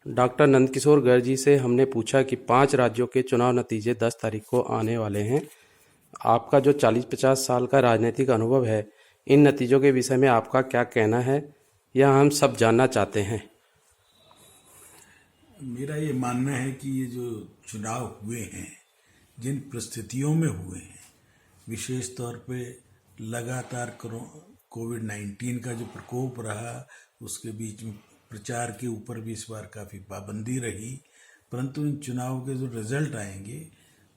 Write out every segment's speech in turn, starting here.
Doctor Nandkishore Garg ji से हमने पूछा कि 5 राज्यों के चुनाव नतीजे 10 तारीख को आने वाले हैं। आपका जो 40-50 साल का राजनीतिक अनुभव है, इन नतीजों के विषय में आपका क्या कहना है, यह हम सब जानना चाहते हैं। मेरा ये मानना है कि ये जो चुनाव हुए हैं, जिन परिस्थितियों में हुए हैं, विशेष तौर पे लगातार कोविड-19 का जो प्रकोप रहा, उसके बीच में प्रचार के ऊपर भी इस बार काफ़ी पाबंदी रही, परंतु इन चुनाव के जो रिजल्ट आएंगे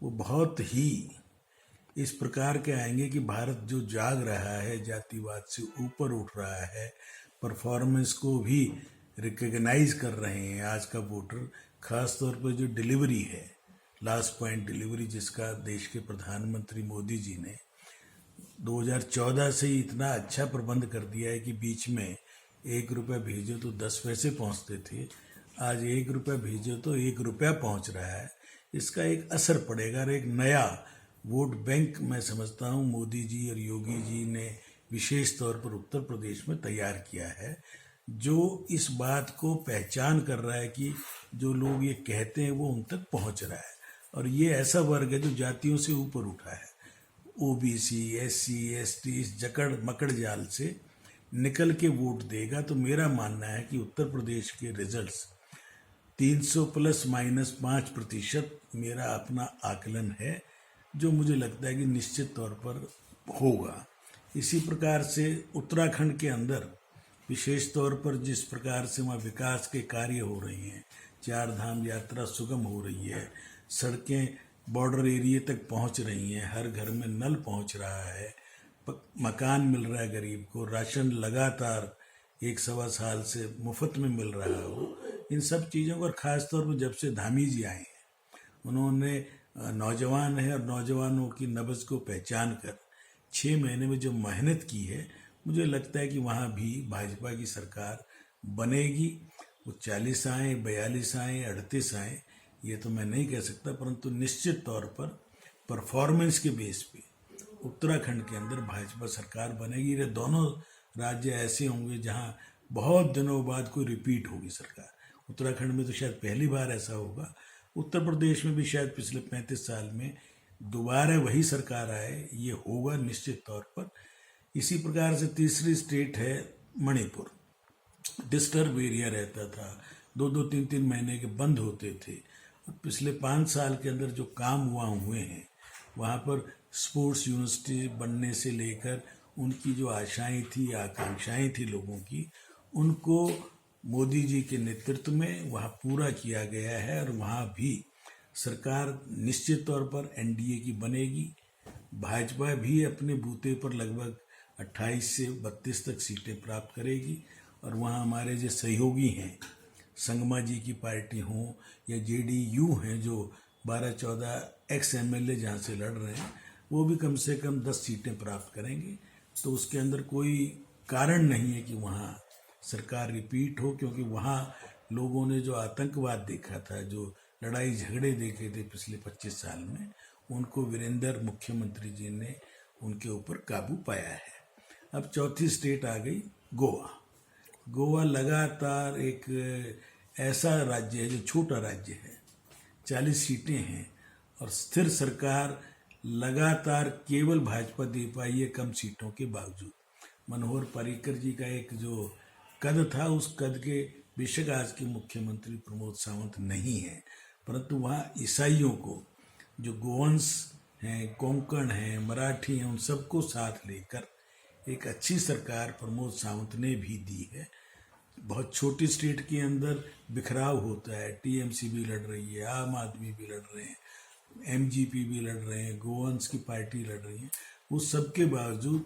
वो बहुत ही इस प्रकार के आएंगे कि भारत जो जाग रहा है, जातिवाद से ऊपर उठ रहा है, परफॉर्मेंस को भी रिकग्नाइज कर रहे हैं आज का वोटर। खास तौर पर जो डिलीवरी है, लास्ट पॉइंट डिलीवरी, जिसका देश के प्रधानमंत्री मोदी जी ने 2014 से ही इतना अच्छा प्रबंध कर दिया है कि बीच में 1 रुपया भेजो तो 10 पैसे पहुंचते थे, आज 1 रुपया भेजो तो 1 रुपया पहुंच रहा है। इसका एक असर पड़ेगा और एक नया वोट बैंक मैं समझता हूँ मोदी जी और योगी जी ने विशेष तौर पर उत्तर प्रदेश में तैयार किया है, जो इस बात को पहचान कर रहा है कि जो लोग ये कहते हैं वो उन तक पहुंच रहा है। और ये ऐसा वर्ग है जो जातियों से ऊपर उठा है, ओबीसी, एससी, एसटी, इस जकड़ मकड़ जाल से निकल के वोट देगा। तो मेरा मानना है कि उत्तर प्रदेश के रिजल्ट्स 300 प्लस माइनस 5% मेरा अपना आकलन है, जो मुझे लगता है कि निश्चित तौर पर होगा। इसी प्रकार से उत्तराखंड के अंदर विशेष तौर पर जिस प्रकार से वहाँ विकास के कार्य हो रही हैं, 4 धाम यात्रा सुगम हो रही है, सड़कें बॉर्डर एरिया तक पहुँच रही हैं, हर घर में नल पहुँच रहा है, मकान मिल रहा है गरीब को, राशन लगातार 1-1.25 साल से मुफ्त में मिल रहा हो, इन सब चीज़ों को। और ख़ास तौर पर जब से धामी जी आए हैं, उन्होंने नौजवान है और नौजवानों की नब्ज़ को पहचान कर 6 महीने में जो मेहनत की है, मुझे लगता है कि वहाँ भी भाजपा की सरकार बनेगी। वो 40 आए, 42 आए, 38 आए, ये तो मैं नहीं कह सकता, परंतु निश्चित तौर पर परफॉर्मेंस के बेस पे उत्तराखंड के अंदर भाजपा सरकार बनेगी। ये दोनों राज्य ऐसे होंगे जहाँ बहुत दिनों बाद कोई रिपीट होगी सरकार। उत्तराखंड में तो शायद पहली बार ऐसा होगा, उत्तर प्रदेश में भी शायद पिछले 35 साल में दोबारा वही सरकार आए, ये होगा निश्चित तौर पर। इसी प्रकार से तीसरी स्टेट है मणिपुर। डिस्टर्ब एरिया रहता था, 2-2, 3-3 महीने के बंद होते थे। और पिछले 5 साल के अंदर जो काम हुए हैं, वहाँ पर स्पोर्ट्स यूनिवर्सिटी बनने से लेकर उनकी जो आशाएं थी, आकांक्षाएं थी लोगों की, उनको मोदी जी के नेतृत्व में वहाँ पूरा किया गया है। और वहाँ भी सरकार निश्चित तौर पर एनडीए की बनेगी। भाजपा भी अपने बूते पर लगभग 28 से 32 तक सीटें प्राप्त करेगी। और वहाँ हमारे जो सहयोगी हैं, संगमा जी की पार्टी हो या जेडीयू हैं, जो 12-14 एक्स एमएलए जहाँ से लड़ रहे हैं, वो भी कम से कम 10 सीटें प्राप्त करेंगे। तो उसके अंदर कोई कारण नहीं है कि वहाँ सरकार रिपीट हो, क्योंकि वहाँ लोगों ने जो आतंकवाद देखा था, जो लड़ाई झगड़े देखे थे पिछले 25 साल में, उनको वीरेंद्र मुख्यमंत्री जी ने उनके ऊपर काबू पाया है। अब चौथी स्टेट आ गई गोवा। गोवा लगातार एक ऐसा राज्य है जो छोटा राज्य है, 40 सीटें हैं और स्थिर सरकार लगातार केवल भाजपा दे पाई है कम सीटों के बावजूद। मनोहर पर्रिकर जी का एक जो कद था, उस कद के बेशक आज के मुख्यमंत्री प्रमोद सावंत नहीं है, परंतु वहाँ ईसाइयों को, जो गोवंश हैं, कोंकण हैं, मराठी हैं, उन सबको साथ लेकर एक अच्छी सरकार प्रमोद सावंत ने भी दी है। बहुत छोटी स्टेट के अंदर बिखराव होता है, टीएमसी भी लड़ रही है, आम आदमी भी लड़ रहे हैं, एमजीपी भी लड़ रहे हैं, गोवंश की पार्टी लड़ रही है। उस सब के बावजूद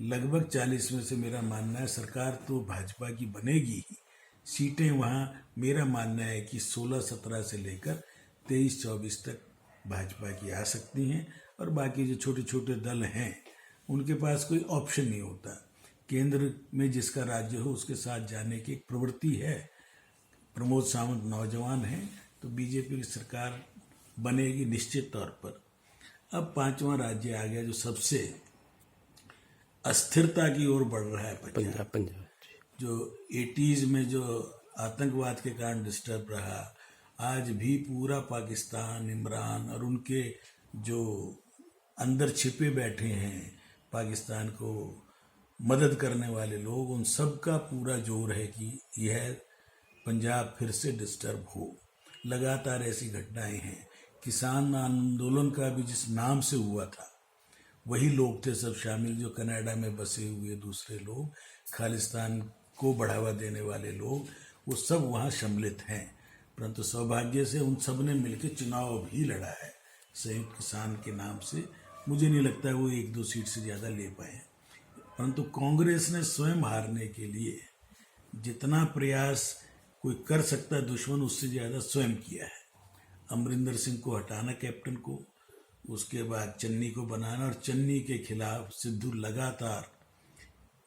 लगभग 40 में से मेरा मानना है सरकार तो भाजपा की बनेगी ही। सीटें वहाँ मेरा मानना है कि 16-17 से लेकर 23-24 तक भाजपा की आ सकती हैं। और बाकी जो छोटे छोटे दल हैं, उनके पास कोई ऑप्शन नहीं होता। केंद्र में जिसका राज्य हो उसके साथ जाने की एक प्रवृत्ति है। प्रमोद सावंत नौजवान हैं, तो बीजेपी की सरकार बनेगी निश्चित तौर पर। अब 5वां राज्य आ गया जो सबसे अस्थिरता की ओर बढ़ रहा है, पंजाब। पंजाब। जो 80s में जो आतंकवाद के कारण डिस्टर्ब रहा। आज भी पूरा पाकिस्तान, इमरान और उनके जो अंदर छिपे बैठे हैं पाकिस्तान को मदद करने वाले लोग, उन सब का पूरा जोर है कि यह पंजाब फिर से डिस्टर्ब हो। लगातार ऐसी घटनाएं हैं। किसान आंदोलन का भी जिस नाम से हुआ था, वही लोग थे सब शामिल जो कनाडा में बसे हुए दूसरे लोग, खालिस्तान को बढ़ावा देने वाले लोग, वो सब वहाँ सम्मिलित हैं। परंतु सौभाग्य से उन सब ने मिलकर चुनाव भी लड़ा है संयुक्त किसान के नाम से। मुझे नहीं लगता वो 1-2 सीट से ज़्यादा ले पाए। परंतु कांग्रेस ने स्वयं हारने के लिए जितना प्रयास कोई कर सकता है दुश्मन, उससे ज़्यादा स्वयं किया है। अमरिंदर सिंह को हटाना कैप्टन को, उसके बाद चन्नी को बनाना, और चन्नी के खिलाफ सिद्धू लगातार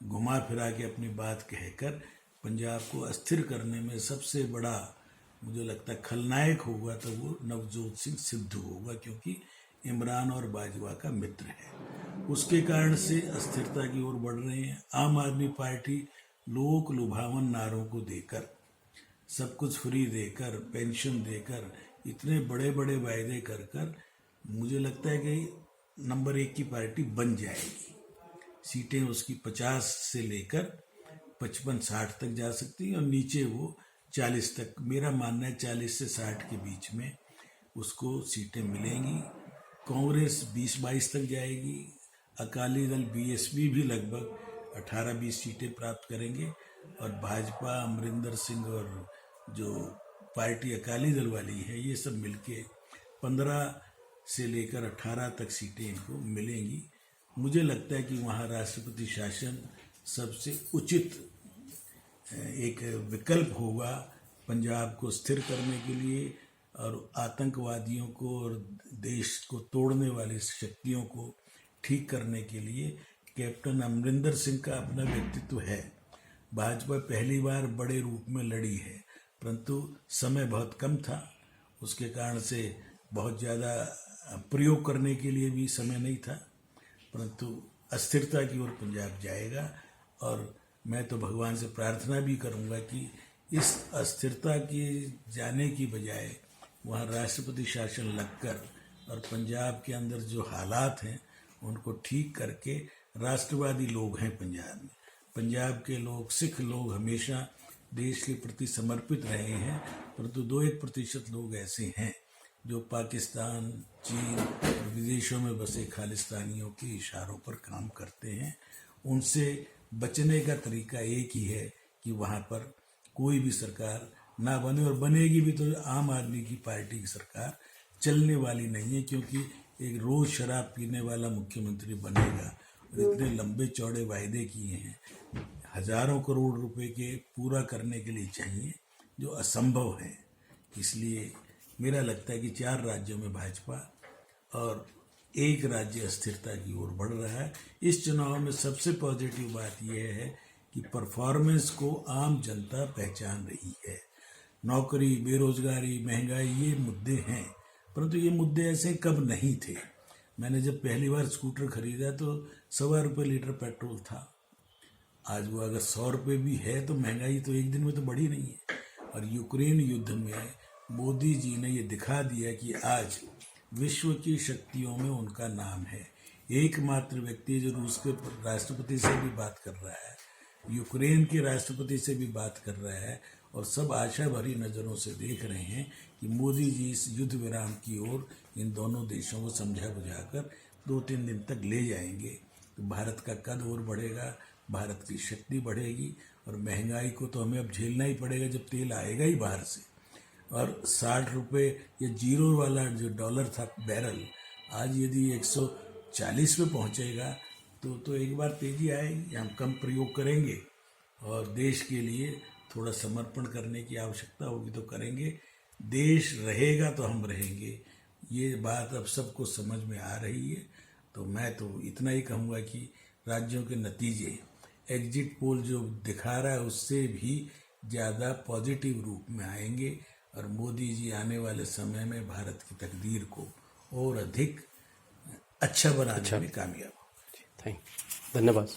घुमा फिरा के अपनी बात कहकर पंजाब को अस्थिर करने में सबसे बड़ा मुझे लगता है खलनायक होगा तो वो नवजोत सिंह सिद्धू होगा, क्योंकि इमरान और बाजवा का मित्र है। उसके कारण से अस्थिरता की ओर बढ़ रहे हैं। आम आदमी पार्टी लोक लुभावन नारों को देकर, सब कुछ फ्री देकर, पेंशन देकर, इतने बड़े बड़े वायदे कर कर मुझे लगता है कि नंबर 1 की पार्टी बन जाएगी। सीटें उसकी 50 से लेकर 55-60 तक जा सकती है और नीचे वो 40 तक, मेरा मानना है 40 से 60 के बीच में उसको सीटें मिलेंगी। कांग्रेस 20-22 तक जाएगी। अकाली दल बीएसपी भी लगभग 18-20 सीटें प्राप्त करेंगे और भाजपा, अमरिंदर सिंह और जो पार्टी अकाली दल वाली है, ये सब मिलके 15 से लेकर 18 तक सीटें इनको मिलेंगी। मुझे लगता है कि वहाँ राष्ट्रपति शासन सबसे उचित एक विकल्प होगा पंजाब को स्थिर करने के लिए और आतंकवादियों को और देश को तोड़ने वाली शक्तियों को ठीक करने के लिए। कैप्टन अमरिंदर सिंह का अपना व्यक्तित्व है। भाजपा पहली बार बड़े रूप में लड़ी है, परंतु समय बहुत कम था, उसके कारण से बहुत ज़्यादा प्रयोग करने के लिए भी समय नहीं था। परंतु अस्थिरता की ओर पंजाब जाएगा और मैं तो भगवान से प्रार्थना भी करूंगा कि इस अस्थिरता के जाने की बजाय वहाँ राष्ट्रपति शासन लगकर और पंजाब के अंदर जो हालात हैं उनको ठीक करके, राष्ट्रवादी लोग हैं पंजाब में, पंजाब के लोग, सिख लोग हमेशा देश के प्रति समर्पित रहे हैं, परंतु 2-1% लोग ऐसे हैं जो पाकिस्तान, चीन और विदेशों में बसे खालिस्तानियों के इशारों पर काम करते हैं। उनसे बचने का तरीका एक ही है कि वहाँ पर कोई भी सरकार ना बने, और बनेगी भी तो आम आदमी की पार्टी की सरकार चलने वाली नहीं है, क्योंकि एक रोज़ शराब पीने वाला मुख्यमंत्री बनेगा और इतने लंबे चौड़े वायदे किए हैं, हजारों करोड़ रुपए के पूरा करने के लिए चाहिए, जो असंभव है। इसलिए मेरा लगता है कि 4 राज्यों में भाजपा और 1 राज्य अस्थिरता की ओर बढ़ रहा है। इस चुनाव में सबसे पॉजिटिव बात यह है कि परफॉर्मेंस को आम जनता पहचान रही है। नौकरी, बेरोजगारी, महंगाई ये मुद्दे हैं, परंतु ये मुद्दे ऐसे कब नहीं थे। मैंने जब पहली बार स्कूटर खरीदा तो 1.25 रुपये लीटर पेट्रोल था। आज वो अगर 100 रुपये भी है तो महंगाई तो एक दिन में तो बढ़ी नहीं है। और यूक्रेन युद्ध में मोदी जी ने ये दिखा दिया कि आज विश्व की शक्तियों में उनका नाम है। एकमात्र व्यक्ति जो रूस के राष्ट्रपति से भी बात कर रहा है, यूक्रेन के राष्ट्रपति से भी बात कर रहा है, और सब आशा भरी नज़रों से देख रहे हैं कि मोदी जी इस युद्ध विराम की ओर इन दोनों देशों को समझा बुझाकर 2-3 दिन तक ले जाएंगे, तो भारत का कद और बढ़ेगा, भारत की शक्ति बढ़ेगी। और महंगाई को तो हमें अब झेलना ही पड़ेगा जब तेल आएगा ही बाहर से। और 60 रुपये ये जीरो वाला जो डॉलर था बैरल, आज यदि 140 पे पहुंचेगा तो एक बार तेजी आएगी। हम कम प्रयोग करेंगे और देश के लिए थोड़ा समर्पण करने की आवश्यकता होगी तो करेंगे। देश रहेगा तो हम रहेंगे, ये बात अब सबको समझ में आ रही है। तो मैं तो इतना ही कहूँगा कि राज्यों के नतीजे एग्जिट पोल जो दिखा रहा है उससे भी ज़्यादा पॉजिटिव रूप में आएंगे और मोदी जी आने वाले समय में भारत की तकदीर को और अधिक अच्छा बनाने में कामयाब होंगे। धन्यवाद।